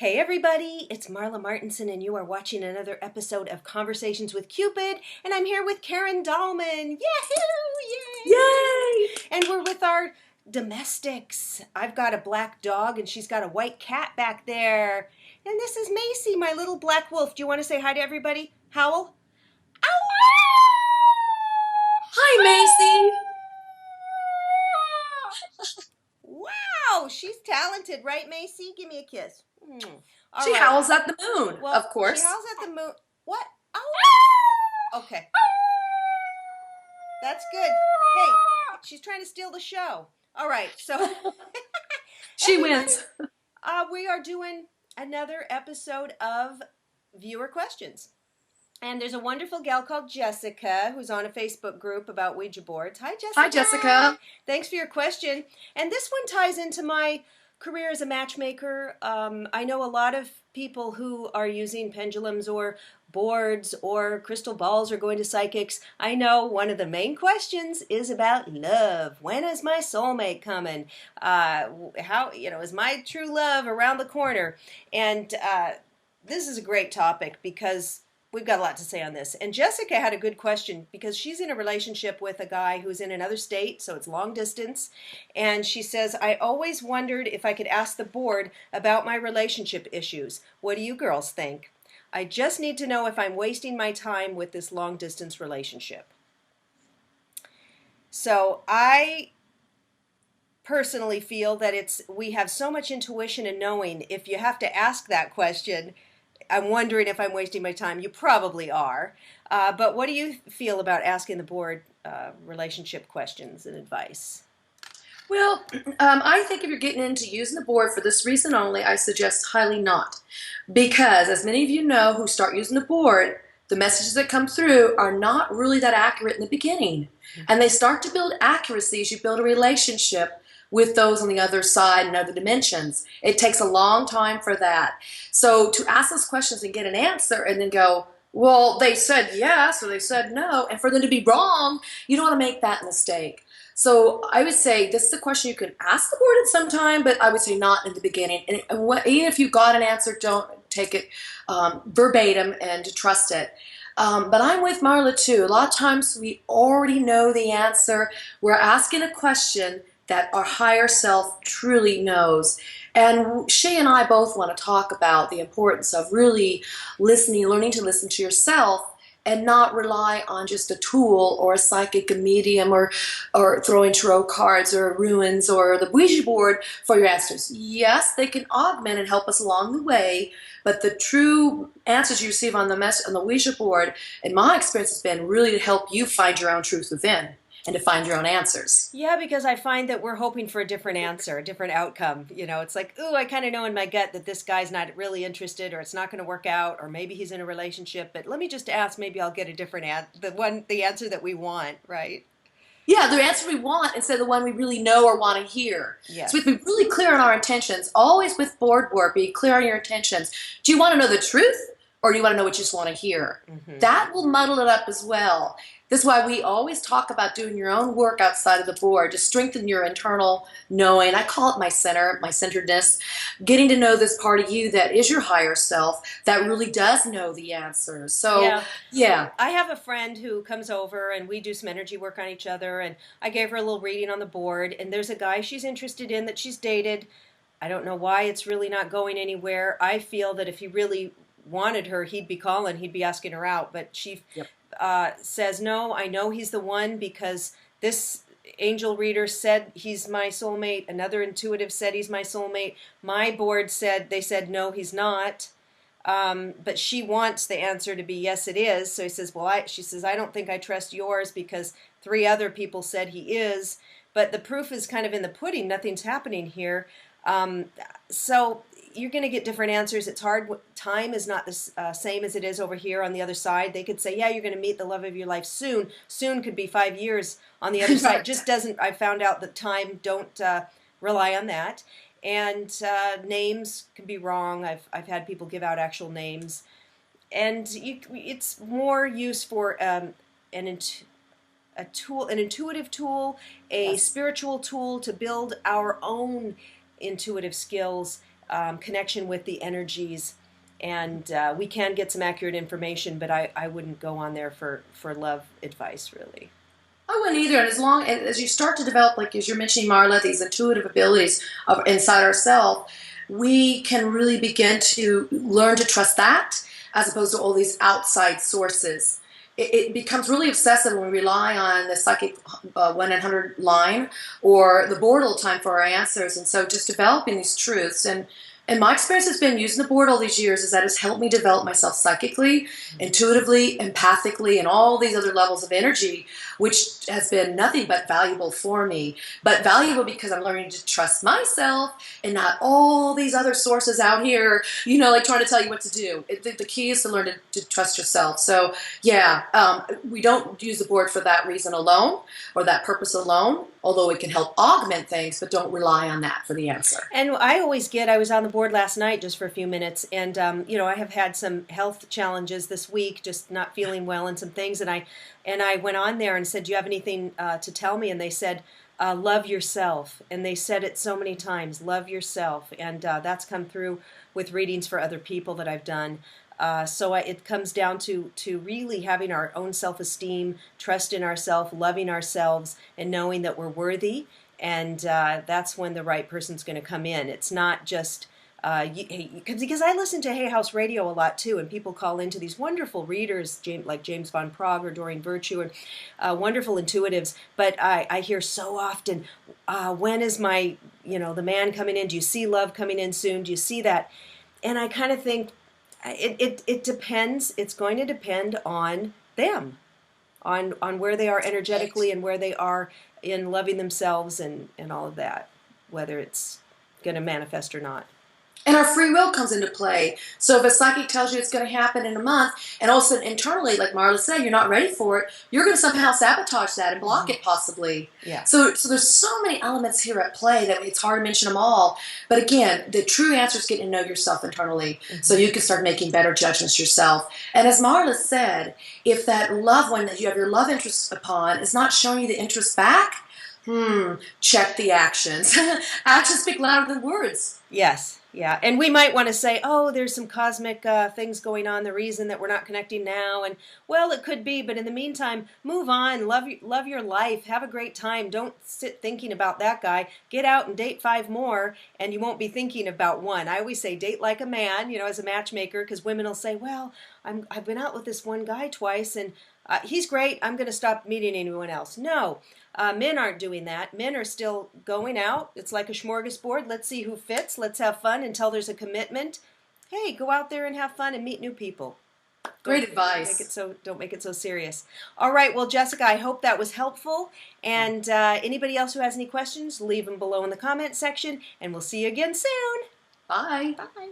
Hey everybody, it's Marla Martenson and you are watching another episode of Conversations with Cupid, and I'm here with Karen Dahlman. Yahoo! Yay! Yay! And we're with our domestics. I've got a black dog and she's got a white cat back there. And this is Macy, my little black wolf. Do you want to say hi to everybody? Howl? Hi, Macy. Wow, she's talented, right, Macy? Give me a kiss. All she right. howls at the moon, Well, of course. She howls at the moon. What? Oh. Okay. That's good. Hey, she's trying to steal the show. All right, so. She wins. We are doing another episode of Viewer Questions. And there's a wonderful gal called Jessica who's on a Facebook group about Ouija boards. Hi, Jessica. Hi, Jessica. Thanks for your question. And this one ties into my career as a matchmaker. I know a lot of people who are using pendulums or boards or crystal balls or going to psychics. I know one of the main questions is about love. When is my soulmate coming? How, is my true love around the corner? And this is a great topic because we've got a lot to say on this. And Jessica had a good question because she's in a relationship with a guy who's in another state, so it's long distance. And she says, I always wondered if I could ask the board about my relationship issues. What do you girls think? I just need to know if I'm wasting my time with this long distance relationship. So I personally feel that we have so much intuition and knowing. If you have to ask that question, I'm wondering if I'm wasting my time. You probably are. But what do you feel about asking the board relationship questions and advice? Well, I think if you're getting into using the board for this reason only, I suggest highly not. Because as many of you know who start using the board, the messages that come through are not really that accurate in the beginning. And they start to build accuracy as you build a relationship with those on the other side and other dimensions. It takes a long time for that. So to ask those questions and get an answer and then go, well, they said yes or they said no, and for them to be wrong, you don't want to make that mistake. So I would say this is a question you can ask the board at some time, but I would say not in the beginning. And even if you got an answer, don't take it verbatim and trust it. But I'm with Marla too. A lot of times we already know the answer. We're asking a question that our higher self truly knows. And she and I both want to talk about the importance of really listening, learning to listen to yourself and not rely on just a tool or a psychic, a medium, or throwing tarot cards or runes or the Ouija board for your answers. Yes, they can augment and help us along the way, but the true answers you receive on the Ouija board, in my experience, has been really to help you find your own truth within and to find your own answers. Yeah, because I find that we're hoping for a different answer, a different outcome. It's like, ooh, I kind of know in my gut that this guy's not really interested, or it's not going to work out, or maybe he's in a relationship. But let me just ask, maybe I'll get a different the answer that we want, right? Yeah, the answer we want instead of the one we really know or want to hear. Yes. So we have to be really clear on our intentions. Always with board work, be clear on your intentions. Do you want to know the truth, or do you want to know what you just want to hear? Mm-hmm. That will muddle it up as well. This is why we always talk about doing your own work outside of the board to strengthen your internal knowing. I call it my center, my centeredness. Getting to know this part of you that is your higher self that really does know the answers. So, yeah. I have a friend who comes over and we do some energy work on each other, and I gave her a little reading on the board, and there's a guy she's interested in that she's dated. I don't know why it's really not going anywhere. I feel that if he really wanted her, he'd be calling, he'd be asking her out, but she says, no, I know he's the one because this angel reader said he's my soulmate. Another intuitive said he's my soulmate. My board they said, no, he's not. But she wants the answer to be, yes, it is. So he says, she says, I don't think I trust yours because 3 other people said he is. But the proof is kind of in the pudding. Nothing's happening here. So, you're going to get different answers. It's hard. Time is not the same as it is over here on the other side. They could say, yeah, you're going to meet the love of your life soon. Soon could be 5 years on the other side. Right. Just doesn't. I found out that time don't rely on that. And names can be wrong. I've had people give out actual names, and it's more use for a tool, an intuitive tool, a Yes. spiritual tool to build our own intuitive skills, connection with the energies, and we can get some accurate information, but I wouldn't go on there for love advice, really. I wouldn't either. And as long as you start to develop, like as you're mentioning, Marla, these intuitive abilities of inside ourselves, we can really begin to learn to trust that as opposed to all these outside sources. It becomes really obsessive when we rely on the psychic 1 in 100 line or the board all the time for our answers. And so just developing these truths. And my experience has been using the board all these years is that it's helped me develop myself psychically, intuitively, empathically, and all these other levels of energy, which has been nothing but valuable for me. But valuable because I'm learning to trust myself and not all these other sources out here, like trying to tell you what to do. The key is to learn to trust yourself. So, yeah, we don't use the board for that reason alone or that purpose alone, although it can help augment things, but don't rely on that for the answer. And I was on the board last night just for a few minutes, and I have had some health challenges this week, just not feeling well and some things, and I went on there and said, do you have anything to tell me? And they said, love yourself. And they said it so many times, love yourself. And that's come through with readings for other people that I've done. So it comes down to really having our own self-esteem, trust in ourselves, loving ourselves, and knowing that we're worthy. And that's when the right person's going to come in. It's not just because I listen to Hay House Radio a lot too, and people call into these wonderful readers, like James Von Prague or Doreen Virtue, and wonderful intuitives. But I hear so often, when is the man coming in? Do you see love coming in soon? Do you see that? And I kind of think it depends. It's going to depend on them, on where they are energetically and where they are in loving themselves and all of that, whether it's going to manifest or not. And our free will comes into play. So if a psychic tells you it's going to happen in a month, and all of a sudden internally, like Marla said, you're not ready for it, you're going to somehow sabotage that and block it possibly. Yeah. So there's so many elements here at play that it's hard to mention them all. But again, the true answer is getting to know yourself internally so you can start making better judgments yourself. And as Marla said, if that loved one that you have your love interest upon is not showing you the interest back, check the actions. Actions speak louder than words. Yes. Yeah, and we might want to say, oh, there's some cosmic things going on, the reason that we're not connecting now, and well, it could be, but in the meantime, move on, love your life, have a great time, don't sit thinking about that guy, get out and date 5 more, and you won't be thinking about one. I always say date like a man, as a matchmaker, because women will say, well, I've been out with this one guy twice, and he's great, I'm going to stop meeting anyone else. No. Men aren't doing that. Men are still going out. It's like a smorgasbord. Let's see who fits. Let's have fun until there's a commitment. Hey, go out there and have fun and meet new people. Great advice. Don't make it so serious. All right. Well, Jessica, I hope that was helpful. And anybody else who has any questions, leave them below in the comment section. And we'll see you again soon. Bye. Bye.